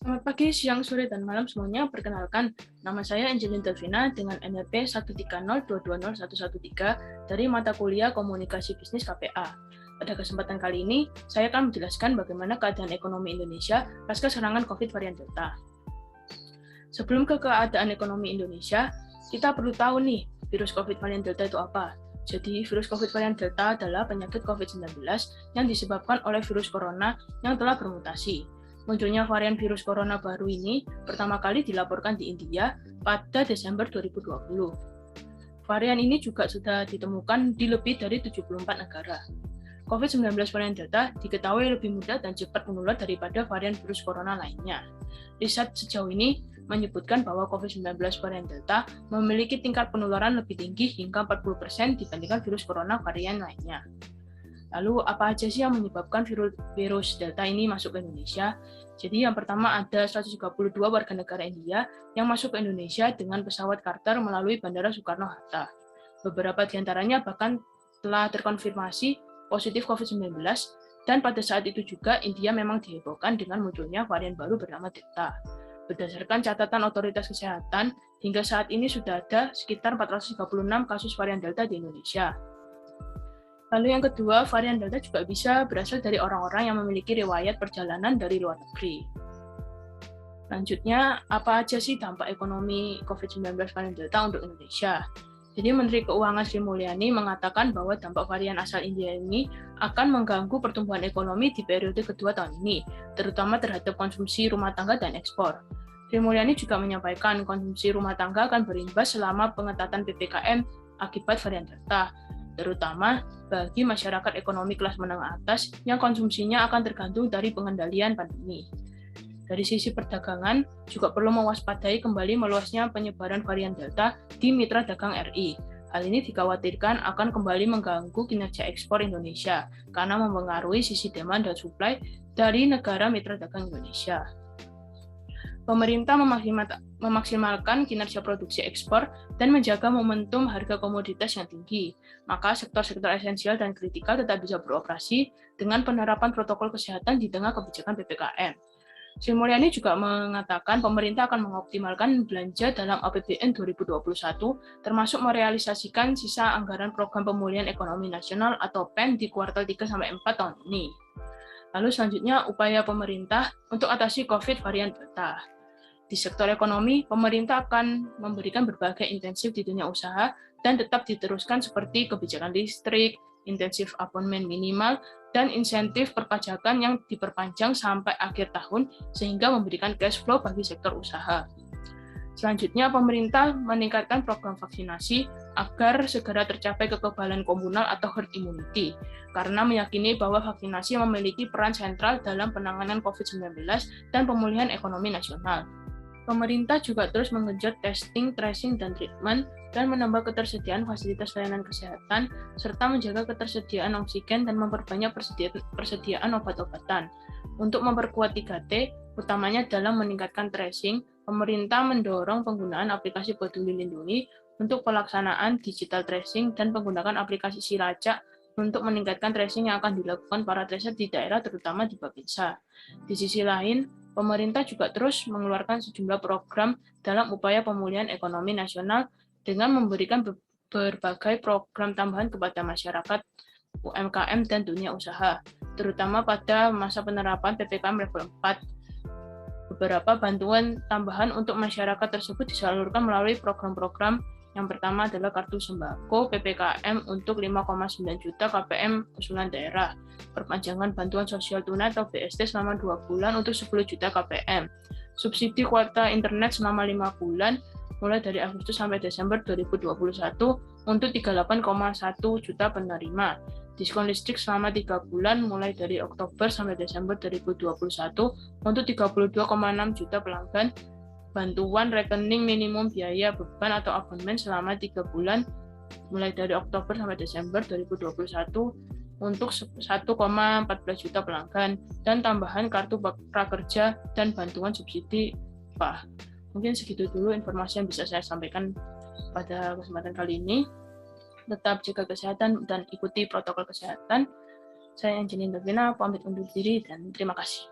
Selamat pagi, siang, sore, dan malam semuanya. Perkenalkan, nama saya Angelin Delvina dengan NRP 130220113 dari mata kuliah Komunikasi Bisnis KPA. Pada kesempatan kali ini, saya akan menjelaskan bagaimana keadaan ekonomi Indonesia pasca serangan COVID varian Delta. Sebelum ke keadaan ekonomi Indonesia, kita perlu tahu nih, virus COVID varian Delta itu apa. Jadi, virus COVID varian Delta adalah penyakit COVID-19 yang disebabkan oleh virus corona yang telah bermutasi. Munculnya varian virus corona baru ini pertama kali dilaporkan di India pada Desember 2020. Varian ini juga sudah ditemukan di lebih dari 74 negara. COVID-19 varian Delta diketahui lebih mudah dan cepat menular daripada varian virus corona lainnya. Riset sejauh ini menyebutkan bahwa COVID-19 varian Delta memiliki tingkat penularan lebih tinggi hingga 40% dibandingkan virus corona varian lainnya. Lalu apa aja sih yang menyebabkan virus Delta ini masuk ke Indonesia? Jadi yang pertama ada 132 warga negara India yang masuk ke Indonesia dengan pesawat charter melalui Bandara Soekarno-Hatta. Beberapa di antaranya bahkan telah terkonfirmasi positif COVID-19 dan pada saat itu juga India memang dihebohkan dengan munculnya varian baru bernama Delta. Berdasarkan catatan otoritas kesehatan, hingga saat ini sudah ada sekitar 436 kasus varian Delta di Indonesia. Lalu yang kedua, varian Delta juga bisa berasal dari orang-orang yang memiliki riwayat perjalanan dari luar negeri. Selanjutnya, apa aja sih dampak ekonomi COVID-19 varian Delta untuk Indonesia? Jadi Menteri Keuangan Sri Mulyani mengatakan bahwa dampak varian asal India ini akan mengganggu pertumbuhan ekonomi di periode kedua tahun ini, terutama terhadap konsumsi rumah tangga dan ekspor. Sri Mulyani juga menyampaikan konsumsi rumah tangga akan berimbas selama pengetatan PPKM akibat varian Delta, terutama bagi masyarakat ekonomi kelas menengah atas yang konsumsinya akan tergantung dari pengendalian pandemi. Dari sisi perdagangan, juga perlu mewaspadai kembali meluasnya penyebaran varian Delta di mitra dagang RI. Hal ini dikhawatirkan akan kembali mengganggu kinerja ekspor Indonesia karena mempengaruhi sisi demand dan supply dari negara mitra dagang Indonesia. Pemerintah memaksimalkan kinerja produksi ekspor dan menjaga momentum harga komoditas yang tinggi. Maka sektor-sektor esensial dan kritikal tetap bisa beroperasi dengan penerapan protokol kesehatan di tengah kebijakan PPKM. Sri Mulyani juga mengatakan pemerintah akan mengoptimalkan belanja dalam APBN 2021, termasuk merealisasikan sisa anggaran Program Pemulihan Ekonomi Nasional atau PEN di kuartal 3-4 tahun ini. Lalu selanjutnya, upaya pemerintah untuk atasi COVID varian Delta. Di sektor ekonomi, pemerintah akan memberikan berbagai intensif di dunia usaha dan tetap diteruskan seperti kebijakan listrik, intensif abonemen minimal, dan insentif perpajakan yang diperpanjang sampai akhir tahun sehingga memberikan cash flow bagi sektor usaha. Selanjutnya, pemerintah meningkatkan program vaksinasi agar segera tercapai kekebalan komunal atau herd immunity, karena meyakini bahwa vaksinasi memiliki peran sentral dalam penanganan COVID-19 dan pemulihan ekonomi nasional. Pemerintah juga terus menggenjot testing, tracing, dan treatment, dan menambah ketersediaan fasilitas layanan kesehatan, serta menjaga ketersediaan oksigen dan memperbanyak persediaan obat-obatan. Untuk memperkuat 3T, utamanya dalam meningkatkan tracing, pemerintah mendorong penggunaan aplikasi Peduli Lindungi untuk pelaksanaan digital tracing dan menggunakan aplikasi Silacak untuk meningkatkan tracing yang akan dilakukan para tracer di daerah, terutama di Babinsa. Di sisi lain, pemerintah juga terus mengeluarkan sejumlah program dalam upaya pemulihan ekonomi nasional dengan memberikan berbagai program tambahan kepada masyarakat, UMKM, dan dunia usaha, terutama pada masa penerapan PPKM level 4. Beberapa bantuan tambahan untuk masyarakat tersebut disalurkan melalui program-program. Yang pertama adalah kartu sembako PPKM untuk 5,9 juta KPM usulan daerah, perpanjangan bantuan sosial tunai atau BST selama 2 bulan untuk 10 juta KPM, subsidi kuota internet selama 5 bulan mulai dari Agustus sampai Desember 2021 untuk 38,1 juta penerima, diskon listrik selama 3 bulan mulai dari Oktober sampai Desember 2021 untuk 32,6 juta pelanggan, bantuan rekening minimum biaya beban atau abonemen selama 3 bulan mulai dari Oktober sampai Desember 2021 untuk 1,14 juta pelanggan, dan tambahan kartu prakerja dan bantuan subsidi upah. Mungkin segitu dulu informasi yang bisa saya sampaikan pada kesempatan kali ini. Tetap jaga kesehatan dan ikuti protokol kesehatan. Saya Angelin Davina, pamit undur diri dan terima kasih.